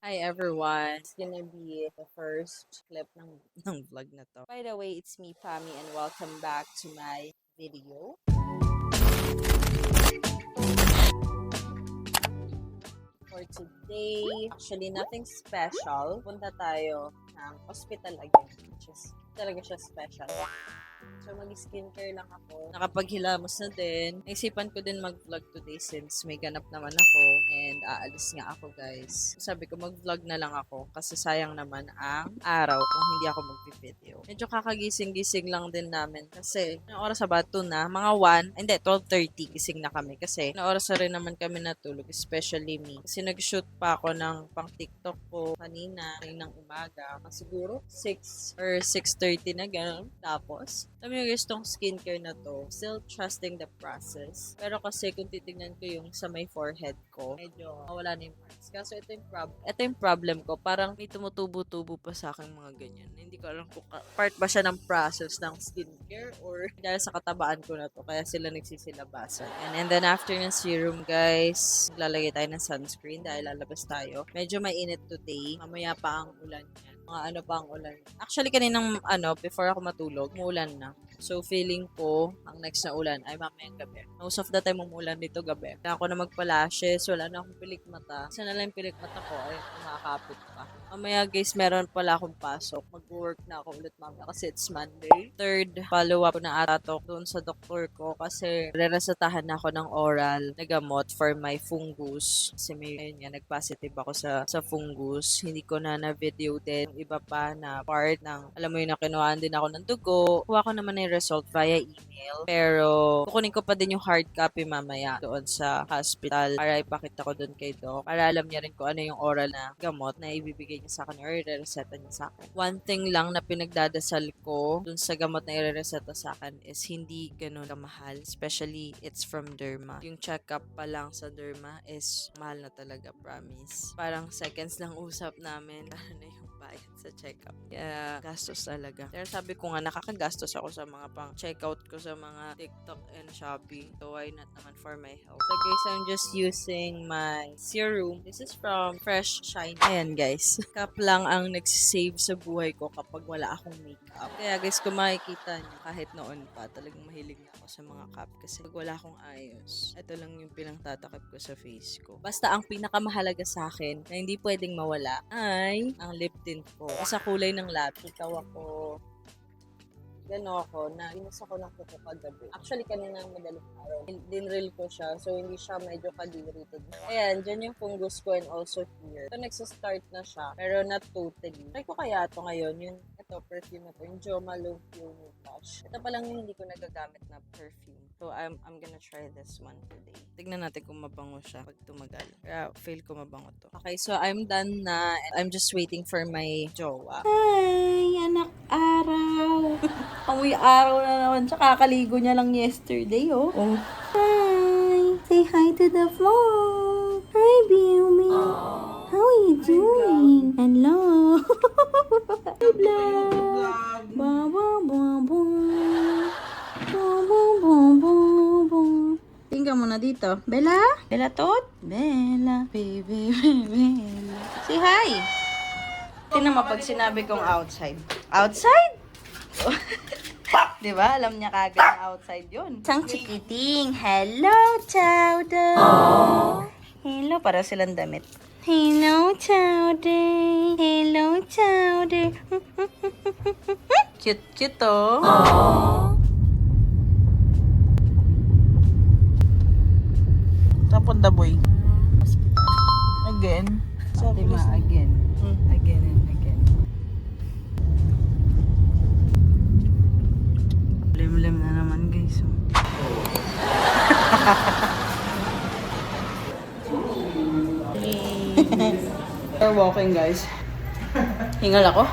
Hi everyone! It's gonna be the first clip ng vlog na to. By the way, it's me, Pami, and welcome back to my video. For today, actually nothing special. Punta tayo ng hospital again, which is talaga siya special. So, mag-skincare lang ako. Nakapaghilamos na din. Naisipan ko din mag-vlog today since may ganap naman ako and aalis nga ako, guys. So, sabi ko mag-vlog na lang ako kasi sayang naman ang araw kung hindi ako mag-video. Medyo kakagising-gising lang din namin kasi ang oras ba ito na? Mga 12:30 gising na kami kasi na oras na rin naman kami natulog, especially me. Kasi nag-shoot pa ako ng pang TikTok ko kaninang umaga. Siguro 6 or 6:30 na gano'n. Tapos, alam mo guys, tong skincare na to, still trusting the process. Pero kasi kung titignan ko yung sa may forehead ko, medyo mawala na yung marks. Kaso ito yung problem ko. Parang may tumutubo-tubo pa sa akin mga ganyan. Hindi ko alam kung part ba siya ng process ng skincare or dahil sa katabaan ko na to, kaya sila nagsisilabasan. And then after ng serum guys, lalagay tayo ng sunscreen dahil lalabas tayo. Medyo mainit today. Mamaya pa ang ulan yan. Mga ano pa ang ulan. Actually, kaninang before ako matulog, umuulan na. So, feeling ko, ang next na ulan ay mamayang gabi. Most of the time, umuulan dito gabi. Kaya ako na magpa-lashes, wala na akong pilik mata. Isa na lang yung pilik mata ko, ay kumakapit pa. Mamaya guys, meron pala akong pasok. Mag-work na ako ulit mamaya kasi it's Monday. Third, follow-up na ata to doon sa doktor ko kasi reresetahan na ako ng oral na gamot for my fungus. Kasi may ayun nga, nag-positive ako sa fungus. Hindi ko na na-video din yung iba pa na part ng, alam mo yun, na kinuhaan din ako ng dugo. Kuha ko naman yung result via email. Pero, kukunin ko pa din yung hard copy mamaya doon sa hospital para ipakita ko doon kay Doc. Para alam niya rin kung ano yung oral na gamot na ibibigay niya sa akin or i-reseta niya sa akin. One thing lang na pinagdadasal ko dun sa gamot na i-reseta sa akin is hindi ganun kamahal. Especially, it's from Derma. Yung check-up pa lang sa Derma is mahal na talaga, promise. Parang seconds lang usap namin. Ano na yung bayad sa check-up. Kaya, gastos talaga. Pero sabi ko nga, nakakagastos ako sa mga pang checkout ko sa mga TikTok and Shopee. So, why not naman for my health? So, guys, I'm just using my serum. This is from Fresh Shine. Ayan, guys. Cup lang ang nagsisave sa buhay ko kapag wala akong makeup. Kaya, guys, kung makikita nyo, kahit noon pa, talagang mahilig na ako sa mga cup. Kasi pag wala akong ayos, ito lang yung pinangtatakip ko sa face ko. Basta, ang pinakamahalaga sa akin na hindi pwedeng mawala ay ang lip tint ko. Sa kulay ng labi, ikaw ako gano ako, na inis ako ng kuko kagabi. Actually, kanina madaling araw, dinril ko siya, so hindi siya medyo kadirited. Ayan, dyan yung fungus ko and also here. So, nagsistart na siya, pero not totally. Try ko kaya ito ngayon, yung ito, perfume na ito, yung Jo Malone Pure Blush. Ito pa lang yung hindi ko nagagamit na perfume. So, I'm gonna try this one today. Tignan natin kung mabango siya pag tumagal. Kaya, feel ko mabango to. Okay, so I'm done na. I'm just waiting for my jowa. Hi, anak araw. Amoy araw na naman siya. Kakaligo niya lang yesterday, oh. Hi. Say hi to the vlog. Hi, Billy. How are you doing? Hello. Hi, vlog. Ba, ba, ba, ba. Ba, ba, ba, ba, ba. Tingnan mo na dito. Bella? Bella tot? Bella. Baby, Bella. Say hi. Tingnan mo pag sinabi kong outside. Outside? Diba? Alam niya kagad na outside yun. Sang chikiting. Hello, Chowder. Hello, para silang damit. Hello, Chowder. Hello, Chowder. Cute, oh. Tapon the boy. Again. Sabi ma, again. Again and again. Lim-lim na naman guys. We're walking guys. Hingal ako.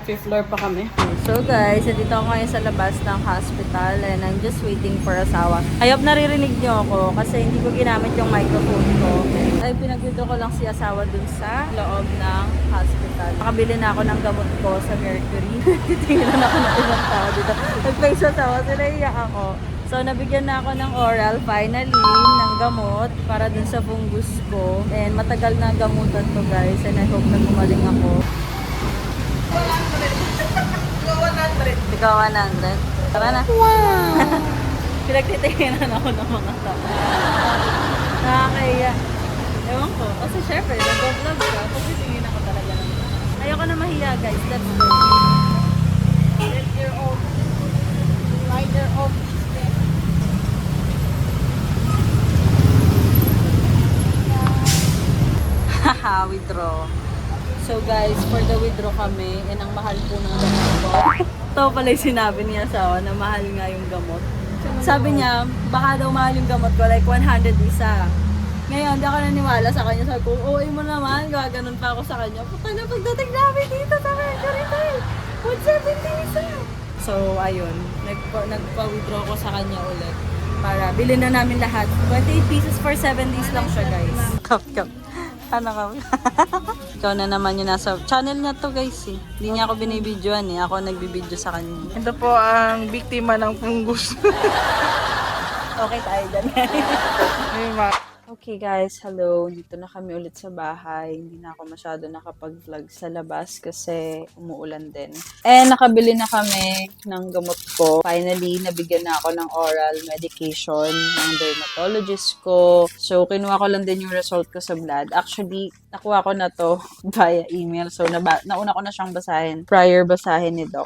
5th floor pa kami. So guys, dito ako ngayon sa labas ng hospital and I'm just waiting for asawa. I hope naririnig niyo ako kasi hindi ko ginamit yung microphone ko. Ay, pinagdito ko lang si asawa dun sa loob ng hospital. Nakabili na ako ng gamot ko sa Mercury. Titingnan ako ng ibang tao dito. Nag-face asawa, sila iyak ako. So, nabigyan na ako ng oral, finally, ng gamot para dun sa fungus ko. And matagal na gamutan to guys. And I hope na gumaling ako. Ikaw 100. Tara na. Wow! Pinagtitinginan ako ng mga tao. Nakakaya. Ewan ko. Kasi syempre, nag-vlog ka. Pagtitingin ako talaga ng ayoko na mahiya guys. Let's go. Get your own. Mind your own business. Haha, withdraw. So guys, for the withdraw kami, and ang mahal po ng gamot ko. Ito pala yung sinabi niya sa na mahal nga yung gamot. Sabi niya, baka daw mahal yung gamot ko, like 100 isa. Ngayon, hindi ako naniwala sa kanya. Sabi ko, oo, mo naman, gaganon pa ako sa kanya. Puta na, pagdating namin dito sa Mercury, 170 isa. So, ayun, nagpa-withdraw ko sa kanya ulit. Para bilhin na namin lahat. 28 pieces for 7 days lang siya, guys. Kap. Ano ka? Ikaw na naman yung nasa channel niya to guys eh. Hindi niya ako binibidyoan eh. Ako nagbibidyo sa kanya. Ito po ang biktima ng fungus. Okay tayo dyan. Ayun, Okay guys, hello. Dito na kami ulit sa bahay. Hindi na ako masyado nakapag-vlog sa labas kasi umuulan din. Nakabili na kami ng gamot ko. Finally, nabigyan na ako ng oral medication ng dermatologist ko. So, kinuha ko lang din yung result ko sa blood. Actually, nakuha ko na to via email. So, nauna ko na siyang basahin prior basahin ni Doc.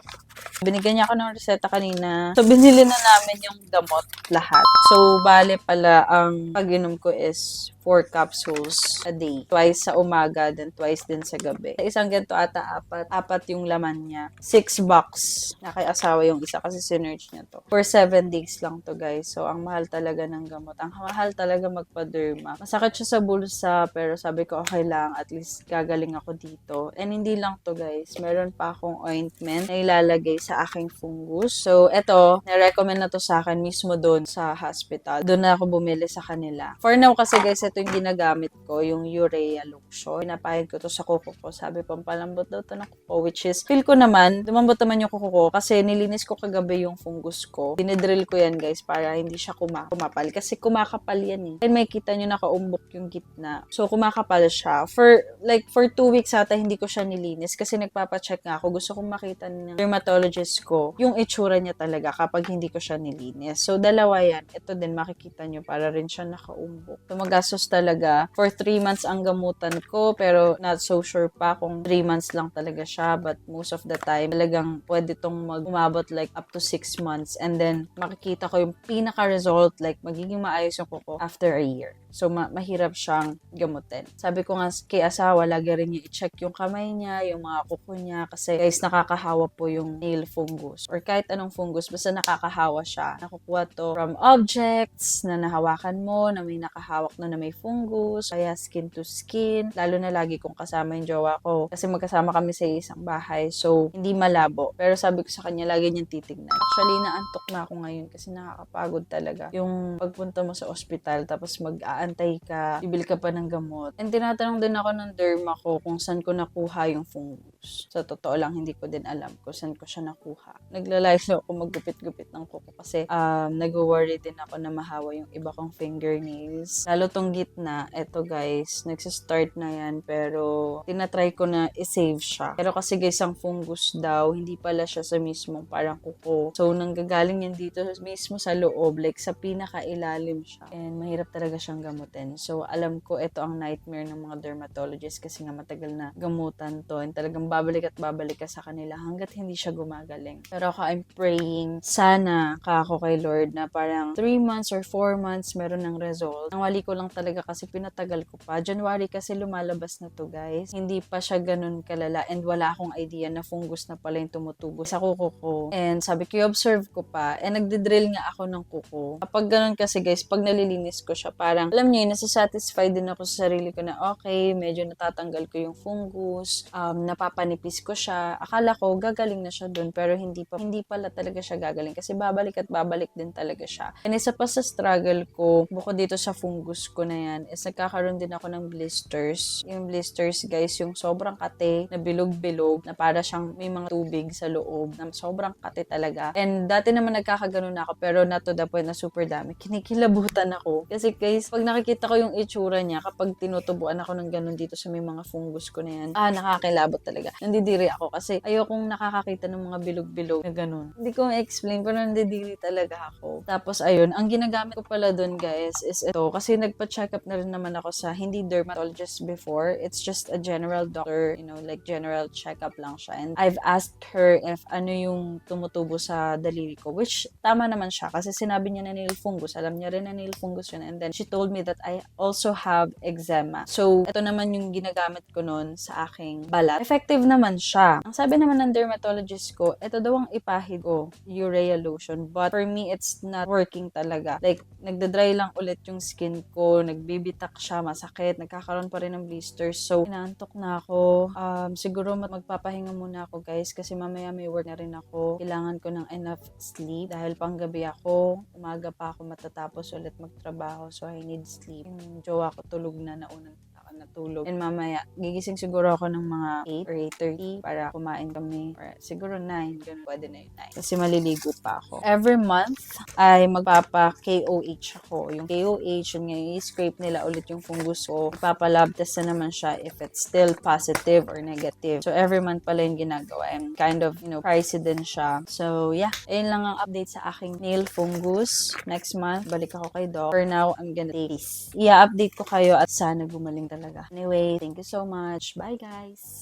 Binigyan niya ako ng reseta kanina. So, binili na namin yung gamot lahat. So, bale pala, ang pag-inom ko is 4 capsules a day. Twice sa umaga, then twice din sa gabi. Sa isang ganito ata, apat yung laman niya. 6 box. Na kay asawa yung isa kasi sinerge niya to. For 7 days lang to guys. So, ang mahal talaga ng gamot. Ang mahal talaga magpa-derma. Masakit siya sa bulsa, pero sabi ko okay lang. At least gagaling ako dito. And hindi lang to guys. Meron pa akong ointment na ilalagay sa aking fungus. So, eto, na-recommend na to sa akin mismo doon sa hospital. Doon na ako bumili sa kanila. For now kasi guys, ito yung ginagamit ko, yung urea lotion. Pinapahid ko to sa kuko ko. Sabi, pampalambot daw to ng kuko, which is, feel ko naman, lumambot naman yung kuko ko kasi nilinis ko kagabi yung fungus ko. Dinidrill ko yan guys para hindi siya kumapal. Kasi kumakapal yan eh. And may kita nyo nakaumbok yung gitna. So, kumakapal siya. For 2 weeks ata, hindi ko siya nilinis kasi nagpapacheck nga ako. Gusto kong makita ng dermatologist ko yung itsura niya talaga kapag hindi ko siya nilinis. So, dalawa yan. Ito din makikita nyo para rin siya nakaumbok. So, magastos talaga. For 3 months ang gamutan ko, pero not so sure pa kung 3 months lang talaga siya. But most of the time, talagang pwede tong umabot like up to 6 months. And then, makikita ko yung pinaka-result, like magiging maayos yung kuko after a year. So, mahirap siyang gamutin. Sabi ko nga kay asawa, lagi rin niya i-check yung kamay niya, yung mga kuko niya. Kasi guys, nakakahawa po yung nail fungus. Or kahit anong fungus, basta nakakahawa siya. Nakukuha to from objects na nahawakan mo, na may nakahawak na may fungus, kaya skin to skin. Lalo na lagi kong kasama yung jowa ko. Kasi magkasama kami sa isang bahay. So, hindi malabo. Pero sabi ko sa kanya, lagi niyang titignan. Actually, naantok na ako ngayon kasi nakakapagod talaga. Yung pagpunta mo sa ospital, tapos mag-aantay ka, bibili ka pa ng gamot. And tinatanong din ako ng derma ko kung saan ko nakuha yung fungus. Sa totoo lang, hindi ko din alam kung saan ko siya nakuha. Naglalaylo ako maggupit-gupit ng kuko kasi nag-worry din ako na mahawa yung iba kong fingernails. Lalo tong gitna, eto guys, nagsistart na yan pero tinatry ko na i-save siya. Pero kasi guys, ang fungus daw, hindi pala siya sa mismong parang kuko. So, nanggagaling yan dito mismo sa loob, like sa pinakailalim siya. And mahirap talaga siyang gamutin. So, alam ko, ito ang nightmare ng mga dermatologist kasi nga matagal na gamutan to and talagang babalik at babalik ka sa kanila hanggat hindi siya gumagaling. Pero ako, I'm praying, sana kako kay Lord na parang 3 months or 4 months meron ng result. Ang wali ko lang talaga kasi pinatagal ko pa. January kasi lumalabas na to guys. Hindi pa siya ganun kalala and wala akong idea na fungus na pala yung tumutubo sa kuko ko. And sabi ko, observe ko pa. And nagdidrill nga ako ng kuko. Kapag ganun kasi guys, pag nalilinis ko siya, parang alam niyo, nasa-satisfied din ako sa sarili ko na okay, medyo natatanggal ko yung fungus, napapanipis ko siya. Akala ko gagaling na siya dun pero hindi pala talaga siya gagaling kasi babalik at babalik din talaga siya. And isa pa sa struggle ko, bukod dito sa fungus ko na yan is nagkakaroon din ako ng blisters. Yung blisters, guys, yung sobrang kate na bilog-bilog na para siyang may mga tubig sa loob na sobrang kate talaga. And dati naman nagkakaganon ako pero not to the point na super dami. Kinikilabutan ako. Kasi guys, pag nakikita ko yung itsura niya kapag tinutubuan ako ng ganun dito sa may mga fungus ko na yan, nakakilabot talaga. Nandidiri ako kasi ayokong nakakakita ng mga bilog-bilog na ganun. Hindi ko ma-explain pero nandidiri talaga ako. Tapos ayun, ang ginagamit ko pala dun, guys, is ito. Kasi nagpa-check up na rin naman ako sa hindi dermatologist before. It's just a general doctor, like general check-up lang siya. And I've asked her if ano yung tumutubo sa daliri ko, which tama naman siya kasi sinabi niya na nail fungus. Alam niya rin na nail fungus yun. And then she told me that I also have eczema. So, ito naman yung ginagamit ko nun sa aking balat. Effective naman siya. Ang sabi naman ng dermatologist ko, ito daw ang ipahid ko, urea lotion. But for me, it's not working talaga. Like, nagda-dry lang ulit yung skin ko, nagbibitak siya, masakit, nagkakaroon pa rin ng blisters. So, inaantok na ako. Siguro magpapahinga muna ako, guys, kasi mamaya may work na rin ako. Kailangan ko ng enough sleep dahil panggabi ako, umaga pa ako matatapos ulit magtrabaho. So, I need sleep. Yung jowa ko tulog na naunang natulog. And mamaya, gigising siguro ako ng mga 8 or 8:30 para kumain kami. Or siguro 9. Ganun, pwede na yun 9. Kasi maliligo pa ako. Every month, ay magpapa-KOH ako. Yung KOH, yun nga, i-scrape nila ulit yung fungus ko. Magpapa-lab test na naman siya if it's still positive or negative. So, every month pala yung ginagawa. And kind of, pricey din siya. So, yeah. Ayun lang ang update sa aking nail fungus. Next month, balik ako kay Doc. For now, I'm gonna take this. I-update ko kayo at sana gumaling talaga. Anyway, thank you so much. Bye, guys!